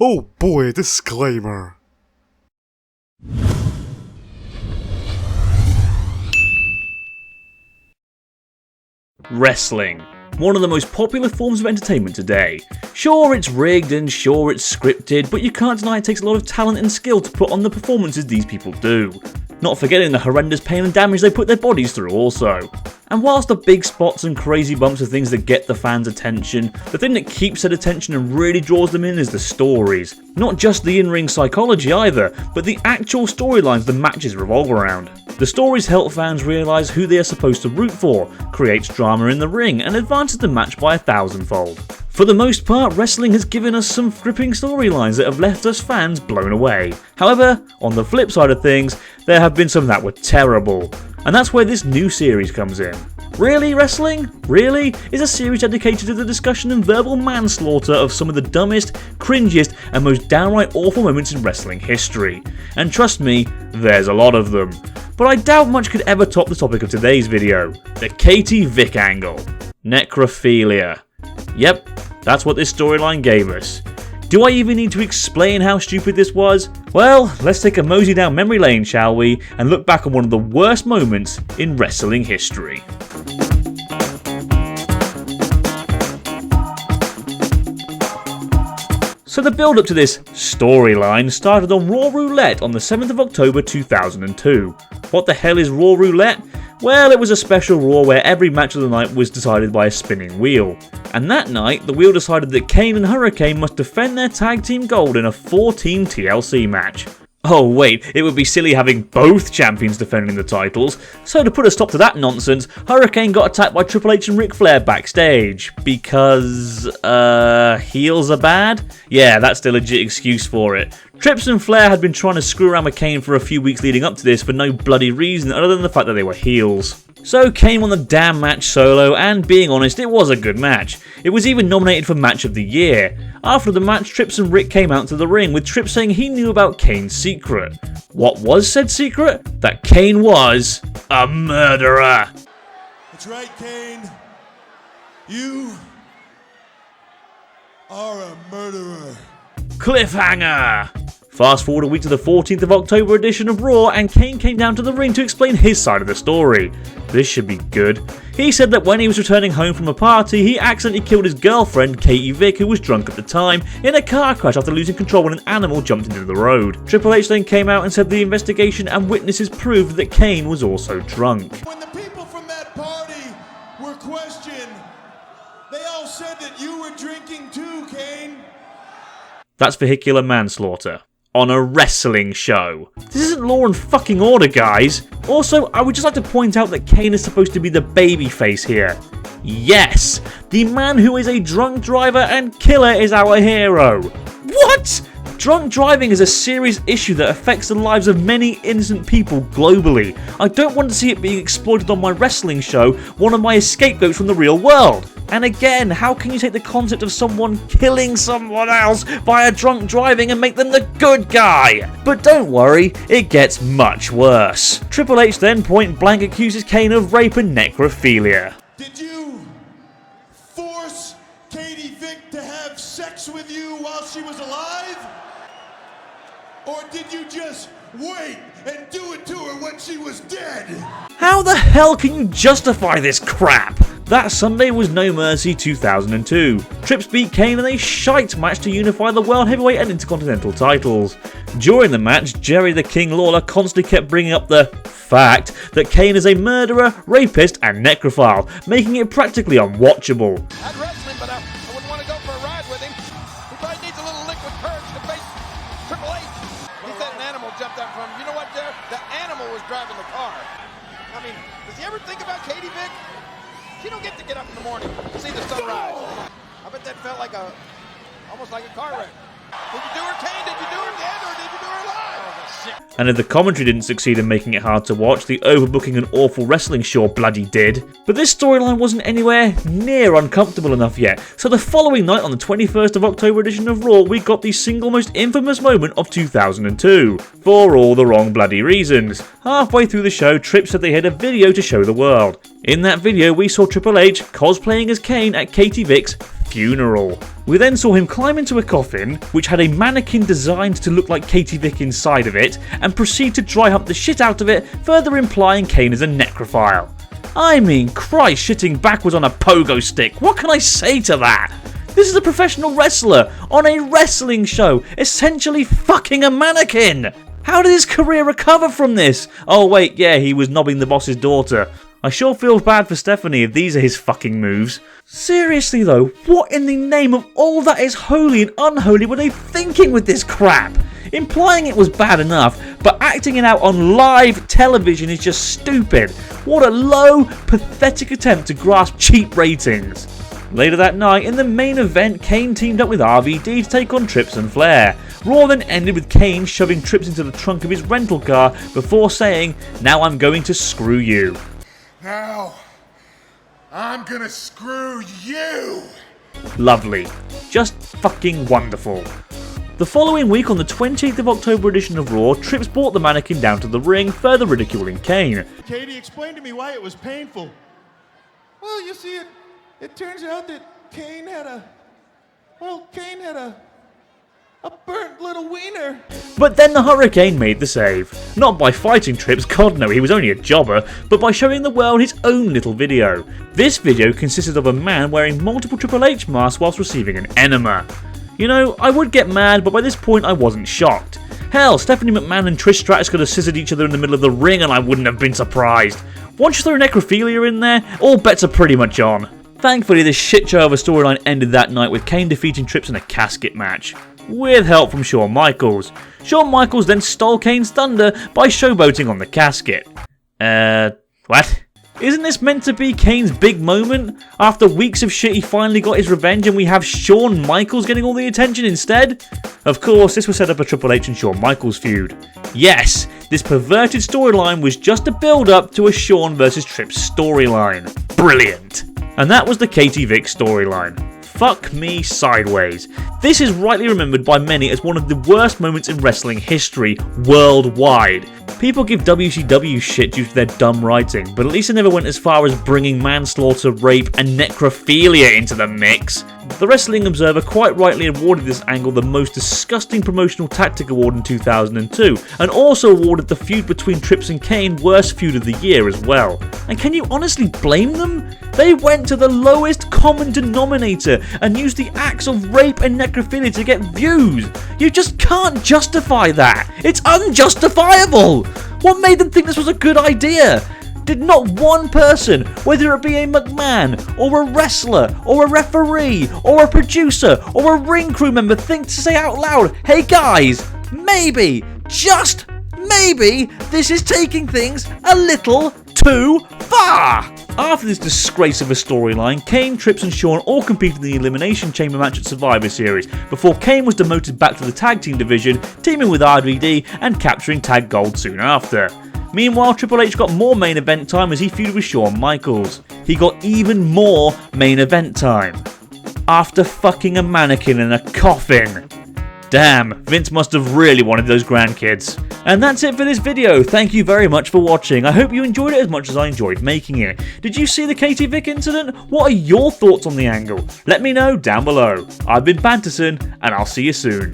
Oh boy, disclaimer. Wrestling. One of the most popular forms of entertainment today. Sure, it's rigged and sure, it's scripted, but you can't deny it takes a lot of talent and skill to put on the performances these people do. Not forgetting the horrendous pain and damage they put their bodies through also. And whilst the big spots and crazy bumps are things that get the fans' attention, the thing that keeps that attention and really draws them in is the stories. Not just the in-ring psychology either, but the actual storylines the matches revolve around. The stories help fans realise who they are supposed to root for, creates drama in the ring, and advances the match by 1,000-fold. For the most part, wrestling has given us some gripping storylines that have left us fans blown away. However, on the flip side of things, there have been some that were terrible. And that's where this new series comes in. Really, Wrestling? Really? Is a series dedicated to the discussion and verbal manslaughter of some of the dumbest, cringiest, and most downright awful moments in wrestling history. And trust me, there's a lot of them. But I doubt much could ever top the topic of today's video, the Katie Vick angle. Necrophilia. Yep, that's what this storyline gave us. Do I even need to explain how stupid this was? Well, let's take a mosey down memory lane, shall we, and look back on one of the worst moments in wrestling history. So the build up to this storyline started on Raw Roulette on the 7th of October 2002. What the hell is Raw Roulette? Well, it was a special Raw where every match of the night was decided by a spinning wheel. And that night, the wheel decided that Kane and Hurricane must defend their tag team gold in a 4-team TLC match. Oh wait, it would be silly having both champions defending the titles, so to put a stop to that nonsense, Hurricane got attacked by Triple H and Ric Flair backstage. Because, heels are bad? Yeah, that's the legit excuse for it. Trips and Flair had been trying to screw around with Kane for a few weeks leading up to this for no bloody reason other than the fact that they were heels. So Kane won the damn match solo, and being honest, it was a good match. It was even nominated for Match of the Year. After the match, Trips and Rick came out to the ring, with Trips saying he knew about Kane's secret. What was said secret? That Kane was a murderer. That's right, Kane. You are a murderer. Cliffhanger! Fast forward a week to the 14th of October edition of Raw, and Kane came down to the ring to explain his side of the story. This should be good. He said that when he was returning home from a party, he accidentally killed his girlfriend, Katie Vick, who was drunk at the time, in a car crash after losing control when an animal jumped into the road. Triple H then came out and said the investigation and witnesses proved that Kane was also drunk. When the people from that party were questioned, they all said that you were drinking too, Kane. That's vehicular manslaughter. On a wrestling show. This isn't Law and fucking Order, guys. Also, I would just like to point out that Kane is supposed to be the babyface here. Yes, the man who is a drunk driver and killer is our hero. What? Drunk driving is a serious issue that affects the lives of many innocent people globally. I don't want to see it being exploited on my wrestling show, one of my scapegoats from the real world. And again, how can you take the concept of someone killing someone else via drunk driving and make them the good guy? But don't worry, it gets much worse. Triple H then point blank accuses Kane of rape and necrophilia. Did you force Katie Vick to have sex with you while she was alive? Or did you just wait and do it to her when she was dead? How the hell can you justify this crap? That Sunday was No Mercy 2002. Trips beat Kane in a shite match to unify the World Heavyweight and Intercontinental titles. During the match, Jerry the King Lawler constantly kept bringing up the fact that Kane is a murderer, rapist, and necrophile, making it practically unwatchable. I'd wrestling, but I wouldn't want to go for a ride with him. He probably needs a little liquid courage to face Triple H. He said an animal jumped out from him. You know what, Jared? The animal was driving the car. I mean, does he ever think about Katie Vick? She don't get to get up in the morning to see the sunrise. I bet that felt like almost like a car wreck. Did you do her, Kane? Did you do her dead or did you do her alive? And if the commentary didn't succeed in making it hard to watch, the overbooking and awful wrestling sure bloody did. But this storyline wasn't anywhere near uncomfortable enough yet, so the following night on the 21st of October edition of Raw, we got the single most infamous moment of 2002, for all the wrong bloody reasons. Halfway through the show, Tripp said they had a video to show the world. In that video, we saw Triple H cosplaying as Kane at Katie Vick's funeral. We then saw him climb into a coffin, which had a mannequin designed to look like Katie Vick inside of it, and proceed to dry hump the shit out of it, further implying Kane is a necrophile. I mean, Christ, shitting backwards on a pogo stick. What can I say to that? This is a professional wrestler on a wrestling show, essentially fucking a mannequin. How did his career recover from this? Oh wait, yeah, he was knobbing the boss's daughter. I sure feel bad for Stephanie if these are his fucking moves. Seriously though, what in the name of all that is holy and unholy were they thinking with this crap? Implying it was bad enough, but acting it out on live television is just stupid. What a low, pathetic attempt to grasp cheap ratings. Later that night, in the main event, Kane teamed up with RVD to take on Trips and Flair. Raw then ended with Kane shoving Trips into the trunk of his rental car before saying, "Now I'm going to screw you." Now, I'm gonna screw you! Lovely. Just fucking wonderful. The following week, on the 28th of October edition of Raw, Trips brought the mannequin down to the ring, further ridiculing Kane. Katie, explain to me why it was painful. Well, you see, it turns out that Kane had a burnt little wiener. But then the Hurricane made the save. Not by fighting Trips, God no, he was only a jobber, but by showing the world his own little video. This video consisted of a man wearing multiple Triple H masks whilst receiving an enema. You know, I would get mad, but by this point I wasn't shocked. Hell, Stephanie McMahon and Trish Stratus could have scissored each other in the middle of the ring and I wouldn't have been surprised. Once you throw necrophilia in there, all bets are pretty much on. Thankfully, this shit show of a storyline ended that night with Kane defeating Trips in a casket match, with help from Shawn Michaels. Shawn Michaels then stole Kane's thunder by showboating on the casket. What? Isn't this meant to be Kane's big moment? After weeks of shit, he finally got his revenge and we have Shawn Michaels getting all the attention instead? Of course, this was set up a Triple H and Shawn Michaels feud. Yes, this perverted storyline was just a build-up to a Shawn vs Trips storyline. Brilliant. And that was the Katie Vick storyline. Fuck me sideways. This is rightly remembered by many as one of the worst moments in wrestling history worldwide. People give WCW shit due to their dumb writing, but at least it never went as far as bringing manslaughter, rape, and necrophilia into the mix. The Wrestling Observer quite rightly awarded this angle the most disgusting promotional tactic award in 2002, and also awarded the feud between Trips and Kane worst feud of the year as well. And can you honestly blame them? They went to the lowest common denominator and used the acts of rape and necrophilia to get views. You just can't justify that. It's unjustifiable. What made them think this was a good idea? Did not one person, whether it be a McMahon, or a wrestler, or a referee, or a producer, or a ring crew member think to say out loud, "Hey guys, maybe, just maybe, this is taking things a little too far"? After this disgrace of a storyline, Kane, Trips and Shawn all competed in the Elimination Chamber match at Survivor Series, before Kane was demoted back to the tag team division, teaming with RVD and capturing tag gold soon after. Meanwhile, Triple H got more main event time as he feuded with Shawn Michaels. He got even more main event time. After fucking a mannequin in a coffin. Damn, Vince must have really wanted those grandkids. And that's it for this video. Thank you very much for watching. I hope you enjoyed it as much as I enjoyed making it. Did you see the Katie Vick incident? What are your thoughts on the angle? Let me know down below. I've been Banterson, and I'll see you soon.